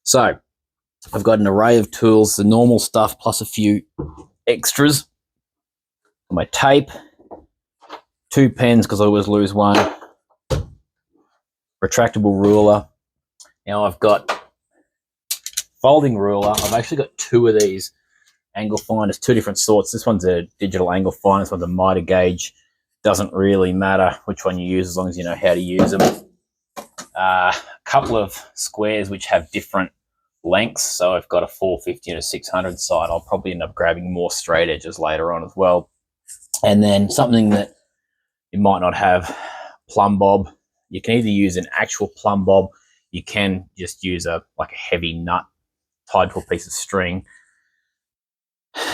So I've got an array of tools, the normal stuff plus a few extras. My tape, 2 pens because I always lose one, retractable ruler. Now I've got folding ruler. I've actually got 2 of these angle finders, 2 different sorts. This one's a digital angle finder, this one's a miter gauge. Doesn't really matter which one you use as long as you know how to use them. A couple of squares which have different lengths. So I've got a 450 and a 600 side. I'll probably end up grabbing more straight edges later on as well. And then something that you might not have, plumb bob. You can either use an actual plumb bob, you can just use a heavy nut tied to a piece of string.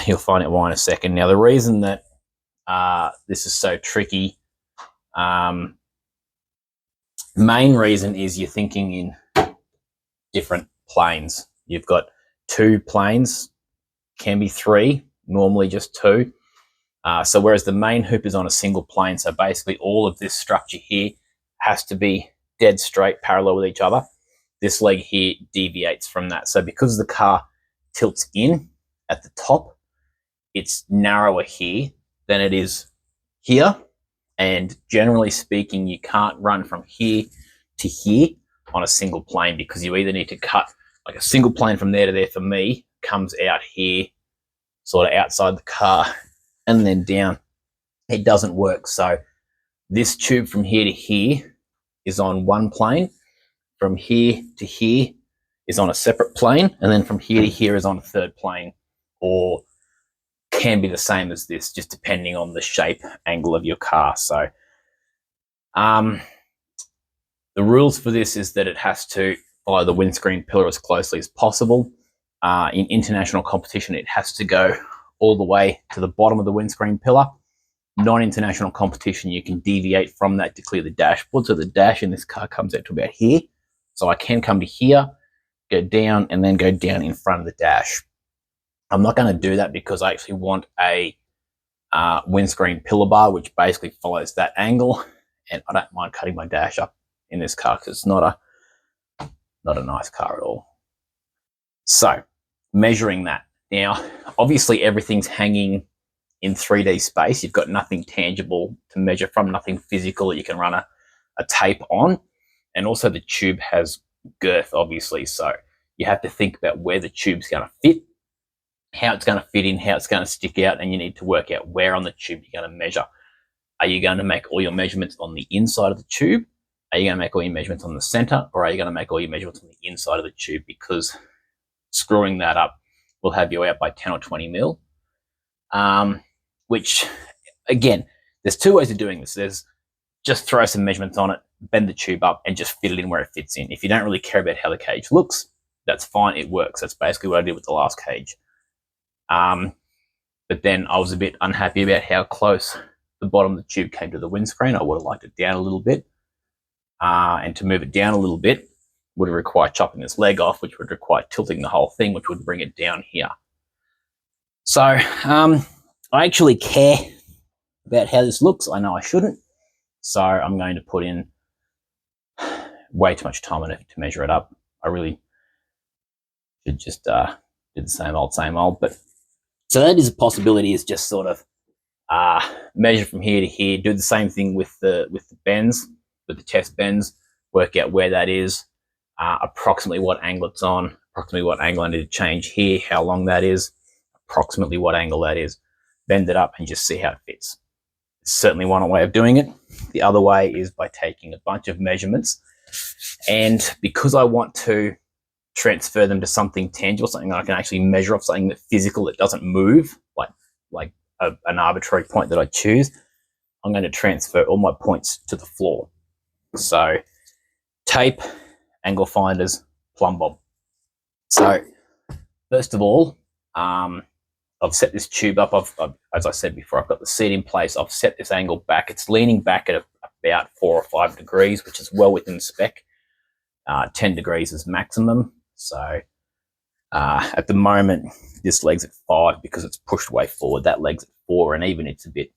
You'll find out why in a second. Now the reason that this is so tricky, main reason is you're thinking in different planes. You've got 2 planes, can be 3, normally just 2. So whereas the main hoop is on a single plane, so basically all of this structure here has to be dead straight, parallel with each other. This leg here deviates from that. So because the car tilts in at the top, it's narrower here than it is here. And generally speaking, you can't run from here to here on a single plane because you either need to cut like a single plane from there to there. For me, comes out here, sort of outside the car, and then down. It doesn't work. So this tube from here to here is on one plane. From here to here is on a separate plane. And then from here to here is on a third plane, or can be the same as this, just depending on the shape, angle of your car. So the rules for this is that it has to follow the windscreen pillar as closely as possible. In international competition, it has to go all the way to the bottom of the windscreen pillar. Non-international competition, you can deviate from that to clear the dashboard. So the dash in this car comes out to about here. So I can come to here, go down, and then go down in front of the dash. I'm not going to do that because I actually want a windscreen pillar bar, which basically follows that angle. And I don't mind cutting my dash up in this car because it's not a nice car at all. So measuring that. Now, obviously everything's hanging in 3D space. You've got nothing tangible to measure from, nothing physical that you can run a tape on. And also the tube has girth, obviously. So you have to think about where the tube's going to fit, how it's going to fit in, how it's going to stick out, and you need to work out where on the tube you're going to measure. Are you going to make all your measurements on the inside of the tube? Are you going to make all your measurements on the center? Or are you going to make all your measurements on the inside of the tube? Because screwing that up will have you out by 10 or 20 mil. Which, again, there's 2 ways of doing this. There's just throw some measurements on it, bend the tube up, and just fit it in where it fits in. If you don't really care about how the cage looks, that's fine, it works. That's basically what I did with the last cage. But then I was a bit unhappy about how close the bottom of the tube came to the windscreen. I would have liked it down a little bit. And to move it down a little bit would have required chopping this leg off, which would require tilting the whole thing, which would bring it down here. So I actually care about how this looks. I know I shouldn't. So I'm going to put in way too much time and effort to measure it up. I really should just do the same old. But so that is a possibility, is just sort of measure from here to here, do the same thing with the bends, with the test bends, work out where that is, approximately what angle it's on, approximately what angle I need to change here, how long that is, approximately what angle that is, bend it up and just see how it fits. It's certainly one way of doing it. The other way is by taking a bunch of measurements, and because I want to transfer them to something tangible, something that I can actually measure off, something that's physical, that doesn't move, like an arbitrary point that I choose, I'm going to transfer all my points to the floor. So tape, angle finders, plumb bob. So first of all, I've set this tube up. As I said before, I've got the seat in place. I've set this angle back. It's leaning back at about 4 or 5 degrees, which is well within spec. 10 degrees is maximum. So at the moment, this leg's at 5 because it's pushed way forward. That leg's at 4, and even it's a bit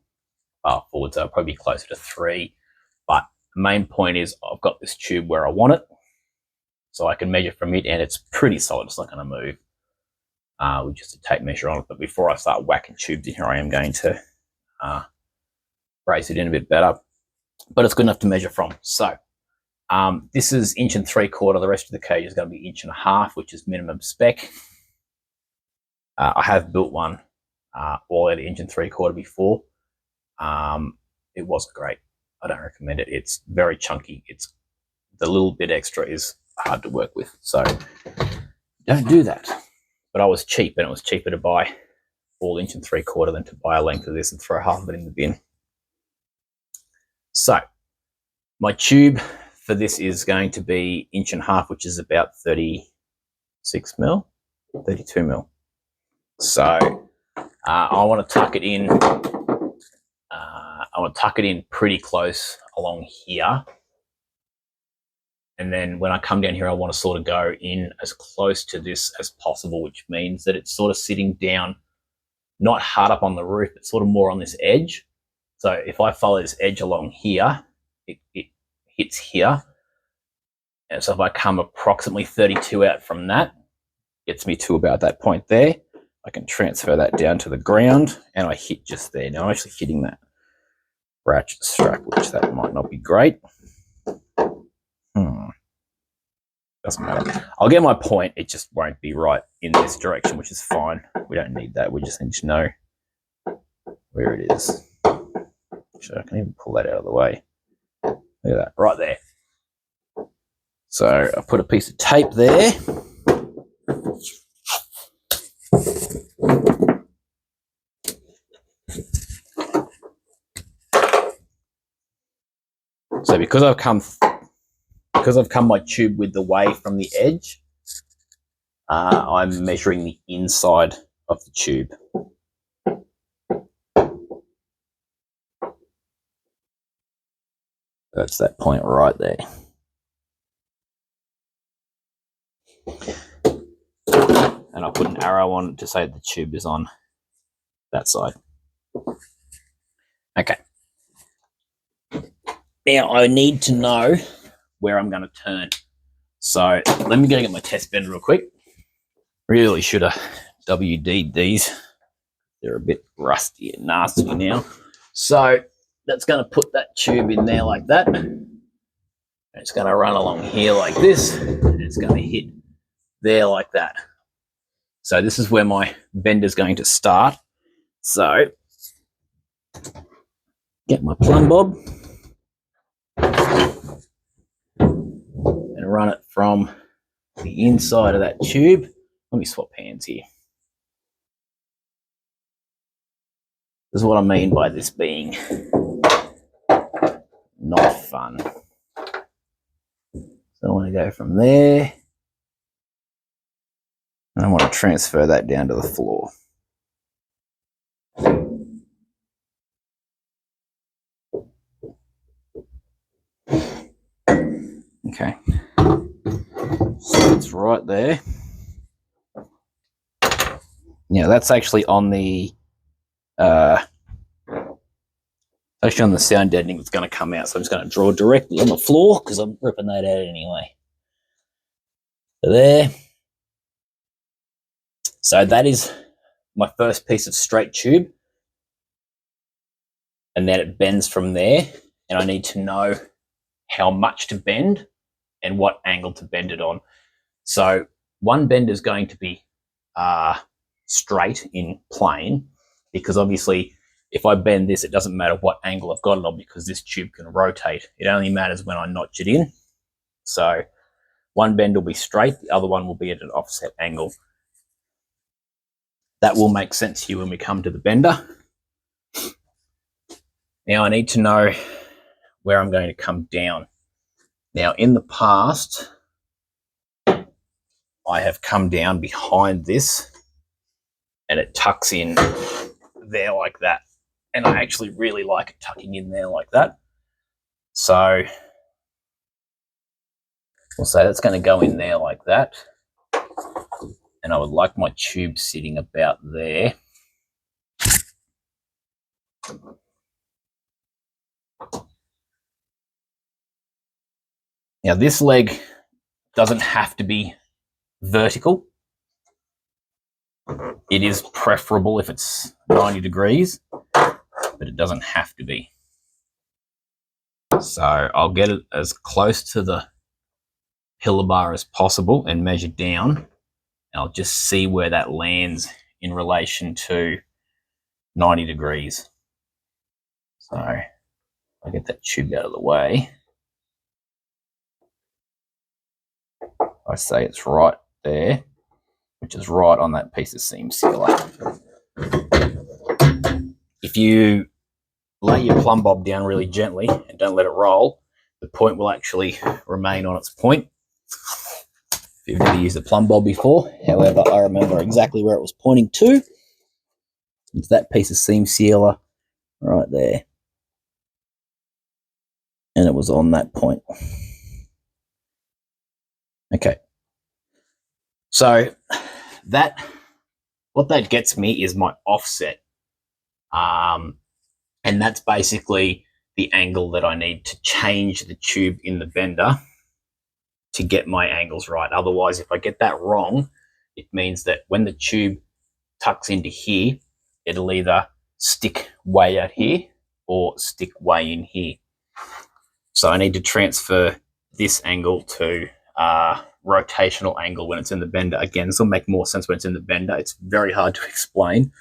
far forward, so I'll probably be closer to 3. But the main point is I've got this tube where I want it. So I can measure from it, and it's pretty solid. It's not going to move. With just a tape measure on it. But before I start whacking tubes in here, I am going to brace it in a bit better. But it's good enough to measure from. So this is 1 3/4. The rest of the cage is going to be 1.5 inches, which is minimum spec. I have built one all at 1 3/4 before. It wasn't great. I don't recommend it. It's very chunky. It's the little bit extra is hard to work with. So don't do that. But I was cheap, and it was cheaper to buy all 1 3/4 than to buy a length of this and throw half of it in the bin. So my tube for this is going to be 1.5 inches, which is about 36 mil, 32 mil. So I want to tuck it in. I want to tuck it in pretty close along here. And then when I come down here, I want to sort of go in as close to this as possible, which means that it's sort of sitting down, not hard up on the roof, but sort of more on this edge. So if I follow this edge along here, it hits here. And so if I come approximately 32 out from that, gets me to about that point there. I can transfer that down to the ground, and I hit just there. Now I'm actually hitting that ratchet strap, which that might not be great. Doesn't matter. I'll get my point. It just won't be right in this direction, which is fine. We don't need that. We just need to know where it is. Actually, I can even pull that out of the way. Look at that, right there. So I put a piece of tape there. So because I've come my tube width away from the edge, I'm measuring the inside of the tube. That's that point right there. And I'll put an arrow on it to say the tube is on that side. Okay. Now I need to know where I'm going to turn. So let me go get my test bender real quick. Really should have WD'd these. They're a bit rusty and nasty now. So that's going to put that tube in there like that. And it's going to run along here like this. And it's going to hit there like that. So this is where my bender's going to start. So get my plumb bob and run it from the inside of that tube. Let me swap hands here. This is what I mean by this being not fun. So I want to go from there, and I want to transfer that down to the floor. Okay, so it's right there. Yeah, that's actually on the sound deadening that's going to come out. So I'm just going to draw directly on the floor because I'm ripping that out anyway. So there. So that is my first piece of straight tube. And then it bends from there. And I need to know how much to bend and what angle to bend it on. So one bend is going to be straight in plane, because obviously if I bend this, it doesn't matter what angle I've got it on because this tube can rotate. It only matters when I notch it in. So one bend will be straight, the other one will be at an offset angle. That will make sense to you when we come to the bender. Now I need to know where I'm going to come down. Now in the past, I have come down behind this and it tucks in there like that. And I actually really like it tucking in there like that. So we'll say that's going to go in there like that. And I would like my tube sitting about there. Now this leg doesn't have to be vertical. It is preferable if it's 90 degrees, but it doesn't have to be. So I'll get it as close to the pillar bar as possible and measure down. I'll just see where that lands in relation to 90 degrees. So I'll get that tube out of the way. I say it's right there, which is right on that piece of seam sealer. If you lay your plumb bob down really gently and don't let it roll, the point will actually remain on its point. If you've never used a plumb bob before, however, I remember exactly where it was pointing to. It's that piece of seam sealer right there. And it was on that point. Okay. So what that gets me is my offset. And that's basically the angle that I need to change the tube in the bender to get my angles right. Otherwise, if I get that wrong, it means that when the tube tucks into here, it'll either stick way out here or stick way in here. So I need to transfer this angle to rotational angle when it's in the bender. Again, this will make more sense when it's in the bender. It's very hard to explain,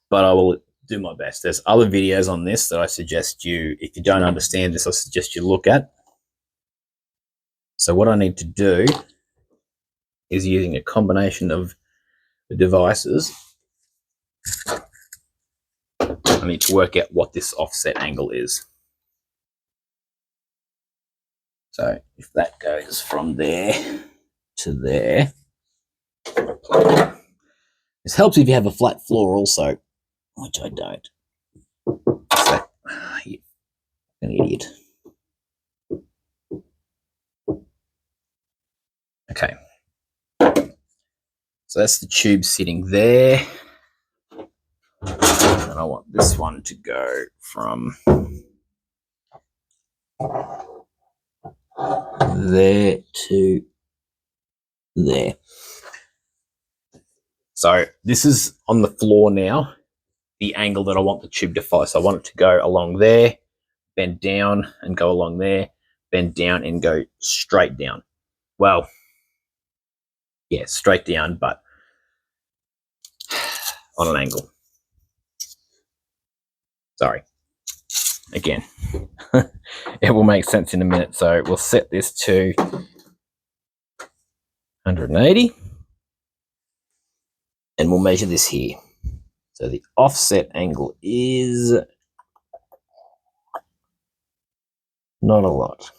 but I will do my best. There's other videos on this that I suggest you, if you don't understand this, I suggest you look at. So what I need to do is, using a combination of the devices, I need to work out what this offset angle is. So if that goes from there to there, this helps if you have a flat floor also, which I don't. So, you're an idiot. Okay. So that's the tube sitting there. And I want this one to go from there to there. So this is on the floor now, the angle that I want the tube to follow. So I want it to go along there, bend down and go along there, bend down and go straight down. Well, yeah, straight down, but on an angle. Sorry. Again, it will make sense in a minute. So we'll set this to 180 and we'll measure this here. So the offset angle is not a lot.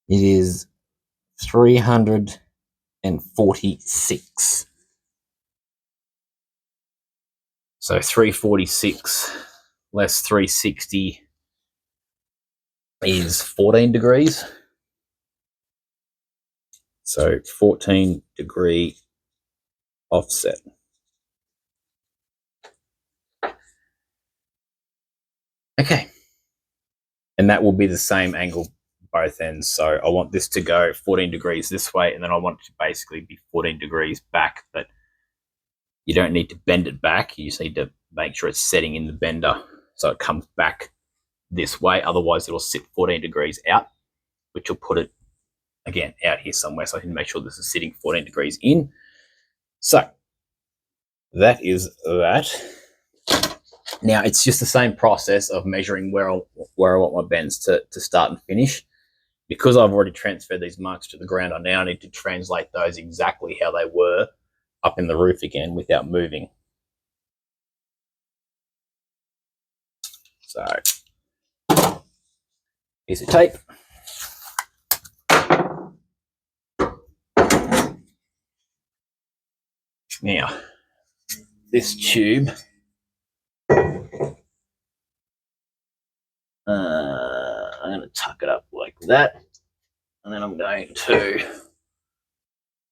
It is 346. So 346 less 360 is 14 degrees. So 14-degree offset. Okay. And that will be the same angle both ends. So I want this to go 14 degrees this way, and then I want it to basically be 14 degrees back, but you don't need to bend it back. You just need to make sure it's setting in the bender so it comes back this way. Otherwise, it'll sit 14 degrees out, which will put it, again, out here somewhere. So I can make sure this is sitting 14 degrees in. So that is that. Now, it's just the same process of measuring where I want my bends to start and finish. Because I've already transferred these marks to the ground, I now need to translate those exactly how they were up in the roof again without moving. So, piece of tape. Now, this tube, I'm going to tuck it up like that, and then I'm going to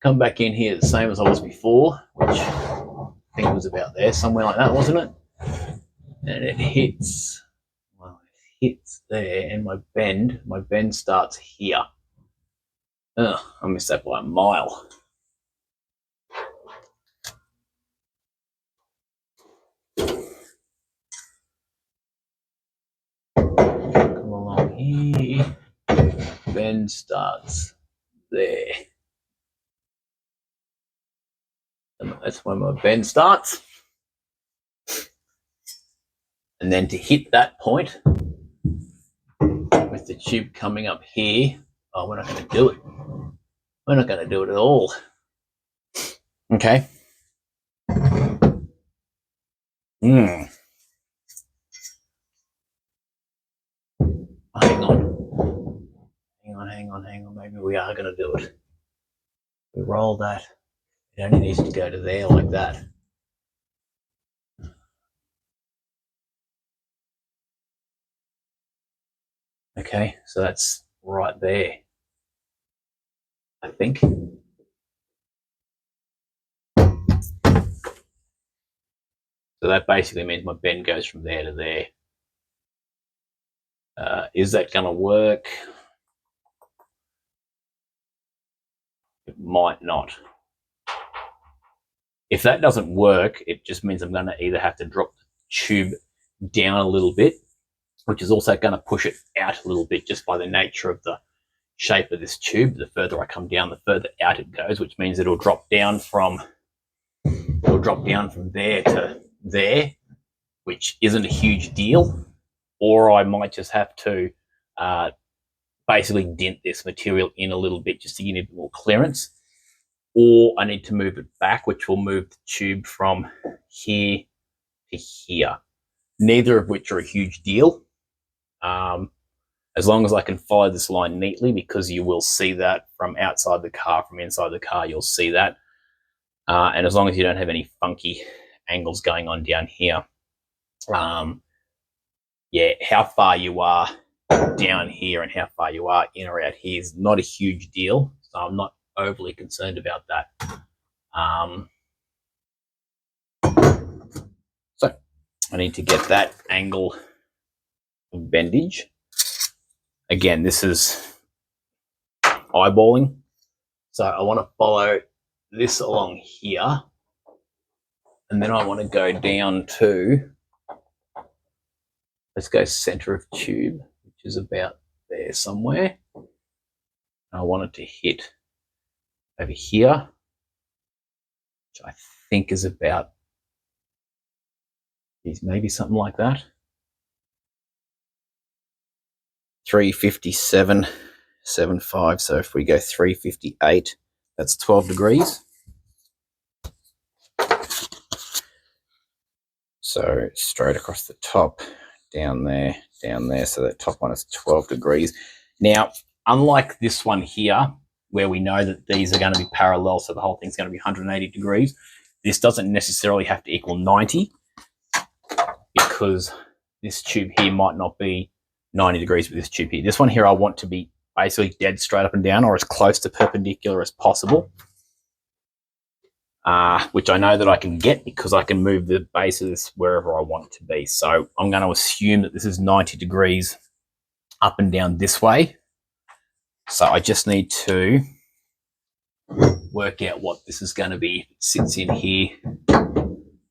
come back in here the same as I was before, which I think it was about there, somewhere like that, wasn't it? and it hits, well, it hits there, and my bend starts here. Ugh, I missed that by a mile. Come along here, bend starts there. And that's when my bend starts. And then to hit that point, with the tube coming up here, oh, we're not going to do it. We're not going to do it at all. Okay. Hang on. Maybe we are going to do it. We roll that. It only needs to go to there like that. Okay, so that's right there, I think. So that basically means my bend goes from there to there. Is that going to work? It might not. If that doesn't work, it just means I'm going to either have to drop the tube down a little bit, which is also going to push it out a little bit just by the nature of the shape of this tube. The further I come down, the further out it goes, which means it'll drop down from there to there, which isn't a huge deal. Or I might just have to basically dent this material in a little bit just to give it more clearance. Or I need to move it back, which will move the tube from here to here. Neither of which are a huge deal. As long as I can follow this line neatly, because you will see that from outside the car, from inside the car, you'll see that. And as long as you don't have any funky angles going on down here. Yeah, how far you are down here and how far you are in or out here is not a huge deal. So I'm not overly concerned about that. So I need to get that angle of bendage. Again, this is eyeballing. So I want to follow this along here. And then I want to go down to, let's go center of tube, which is about there somewhere. I want it to hit over here, which I think is about, maybe something like that. 357.75. So if we go 358, that's 12 degrees. So straight across the top, down there. So that top one is 12 degrees. Now, unlike this one here, where we know that these are going to be parallel, so the whole thing's going to be 180 degrees, this doesn't necessarily have to equal 90, because this tube here might not be 90 degrees with this tube here. This one here I want to be basically dead straight up and down, or as close to perpendicular as possible, which I know that I can get because I can move the base of this wherever I want it to be. So I'm going to assume that this is 90 degrees up and down this way. So I just need to work out what this is going to be. It sits in here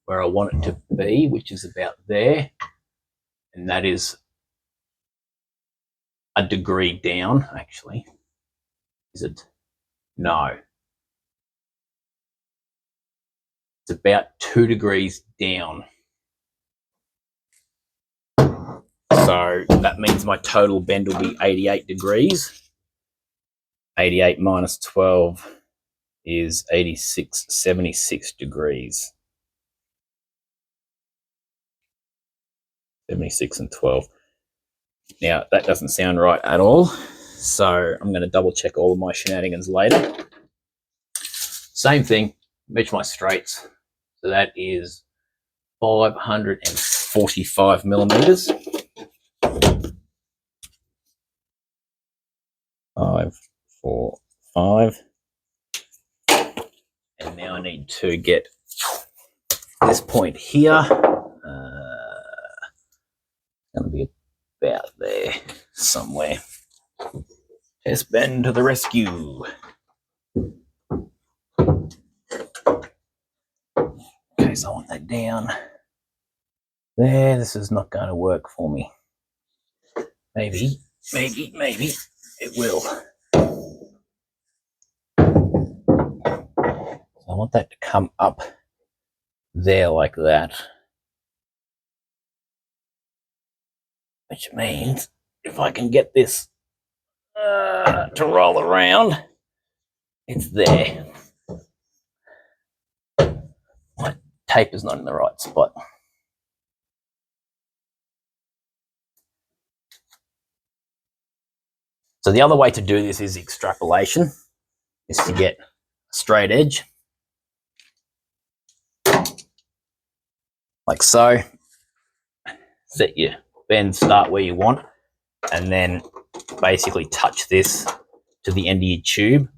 where I want it to be, which is about there. And that is a degree down, actually. Is it? No. It's about 2 degrees down. So that means my total bend will be 88 degrees. 88 minus 12 is 86, 76 degrees. 76 and 12. Now, that doesn't sound right at all. So I'm going to double check all of my shenanigans later. Same thing, measure my straights. So that is 545 millimeters. 5, 4, 5. And now I need to get this point here. Going to be about there somewhere. Test bend to the rescue. Okay, so I want that down there. This is not going to work for me. Maybe it will. So I want that to come up there like that. Which means if I can get this to roll around, it's there. My tape is not in the right spot. So the other way to do this is extrapolation, is to get a straight edge, like so. Set your bend start where you want, and then basically touch this to the end of your tube,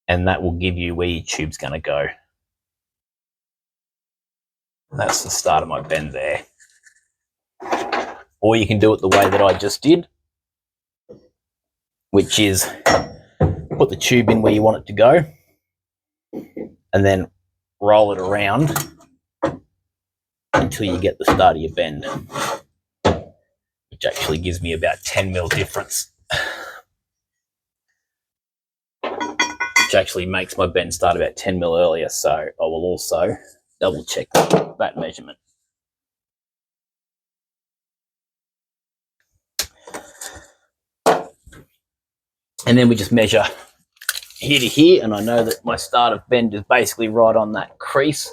and that will give you where your tube's going to go. And that's the start of my bend there. Or you can do it the way that I just did, which is put the tube in where you want it to go and then roll it around until you get the start of your bend, which actually gives me about 10 mil difference, which actually makes my bend start about 10 mil earlier. So I will also double check that measurement. And then we just measure here to here, and I know that my start of bend is basically right on that crease.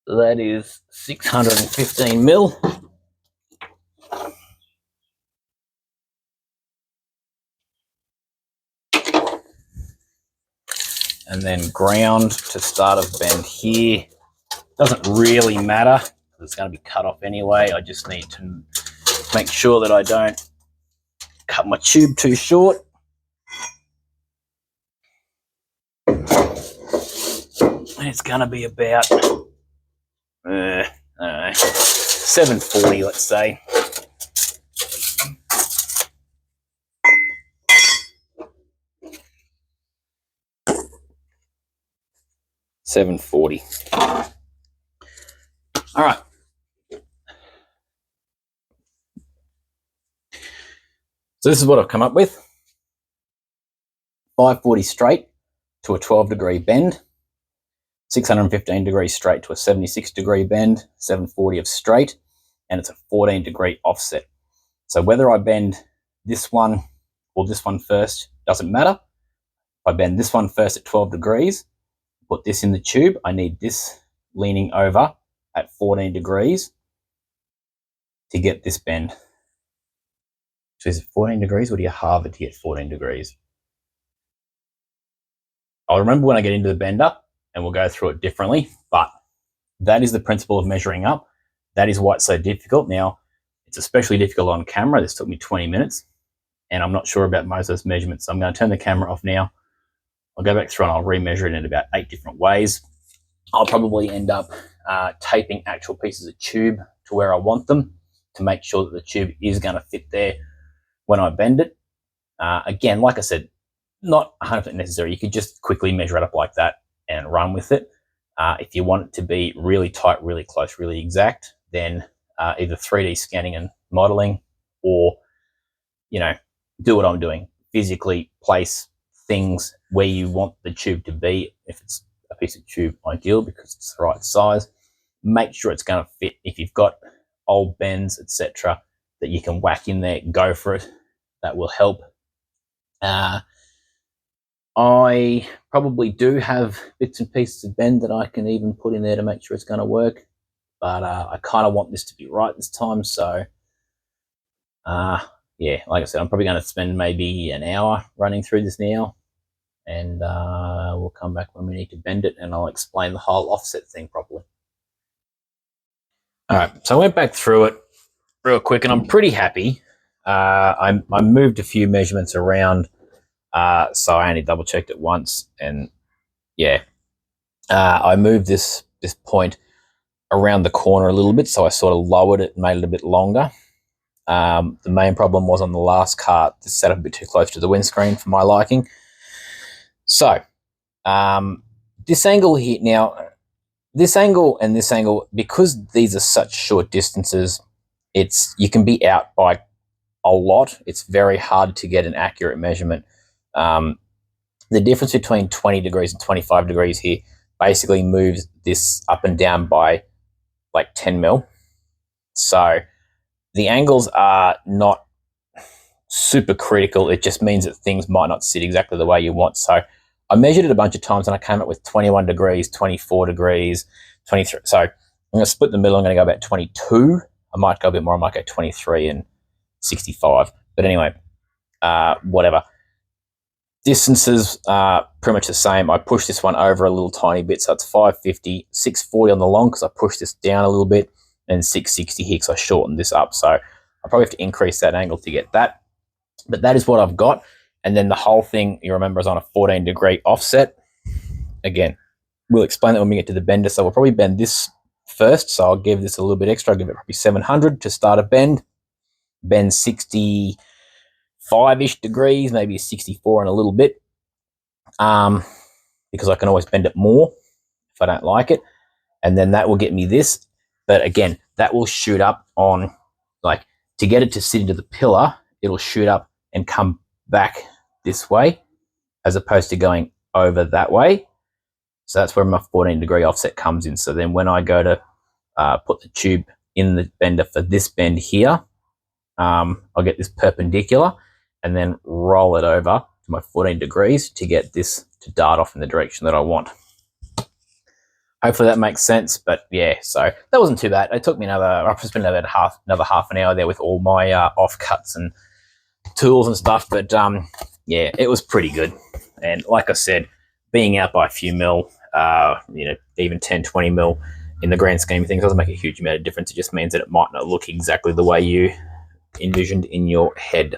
So that is 615 mil. And then ground to start of bend here. Doesn't really matter, it's going to be cut off anyway. I just need to make sure that I don't cut my tube too short. And it's going to be about 740, let's say. $740. All right. So this is what I've come up with. 540 straight to a 12-degree bend. 615 degrees straight to a 76-degree bend. 740 of straight. And it's a 14-degree offset. So whether I bend this one or this one first, doesn't matter. If I bend this one first at 12 degrees, put this in the tube, I need this leaning over at 14 degrees to get this bend. So is it 14 degrees, or do you halve it to get 14 degrees? I'll remember when I get into the bender and we'll go through it differently, but that is the principle of measuring up. That is why it's so difficult. Now, it's especially difficult on camera. This took me 20 minutes and I'm not sure about most of those measurements. So I'm going to turn the camera off now. I'll go back through and I'll remeasure it in about 8 different ways. I'll probably end up taping actual pieces of tube to where I want them to make sure that the tube is going to fit there when I bend it. Again, like I said, not 100% necessary. You could just quickly measure it up like that and run with it. If you want it to be really tight, really close, really exact, then either 3D scanning and modeling, or, you know, do what I'm doing. Physically place things where you want the tube to be. If it's a piece of tube, ideal because it's the right size. Make sure it's going to fit. If you've got old bends, etc., that you can whack in there, go for it. That will help. I probably do have bits and pieces of bend that I can even put in there to make sure it's going to work, but I kind of want this to be right this time. So yeah, like I said, I'm probably going to spend maybe an hour running through this now, and we'll come back when we need to bend it and I'll explain the whole offset thing properly. All right, so I went back through it real quick and I'm pretty happy. I moved a few measurements around, so I only double checked it once, and yeah, I moved this point around the corner a little bit, so I sort of lowered it and made it a bit longer. The main problem was on the last cart, this set up a bit too close to the windscreen for my liking. So this angle here, now this angle and this angle, because these are such short distances, you can be out by a lot. It's very hard to get an accurate measurement. The difference between 20 degrees and 25 degrees here basically moves this up and down by like 10 mil. So the angles are not super critical. It just means that things might not sit exactly the way you want. So I measured it a bunch of times and I came up with 21 degrees, 24 degrees, 23. So I'm going to split the middle. I'm going to go about 22. I might go a bit more. I might go 23 and 65. But anyway, whatever. Distances are pretty much the same. I pushed this one over a little tiny bit. So it's 550, 640 on the long because I pushed this down a little bit, and 660 here because I shortened this up. So I probably have to increase that angle to get that. But that is what I've got. And then the whole thing, you remember, is on a 14-degree offset. Again, we'll explain that when we get to the bender. So we'll probably bend this first. So I'll give this a little bit extra. I'll give it probably 700 to start a bend. Bend 65-ish degrees, maybe 64 and a little bit. Because I can always bend it more if I don't like it. And then that will get me this. But again, that will shoot up on, like, to get it to sit into the pillar, it'll shoot up and come back this way as opposed to going over that way. So that's where my 14-degree offset comes in. So then when I go to put the tube in the bender for this bend here, I'll get this perpendicular and then roll it over to my 14 degrees to get this to dart off in the direction that I want. Hopefully that makes sense. But yeah, so that wasn't too bad. It took me I've spent another half an hour there with all my offcuts and tools and stuff. But yeah, it was pretty good. And like I said, being out by a few mil, even 10, 20 mil in the grand scheme of things doesn't make a huge amount of difference. It just means that it might not look exactly the way you envisioned in your head.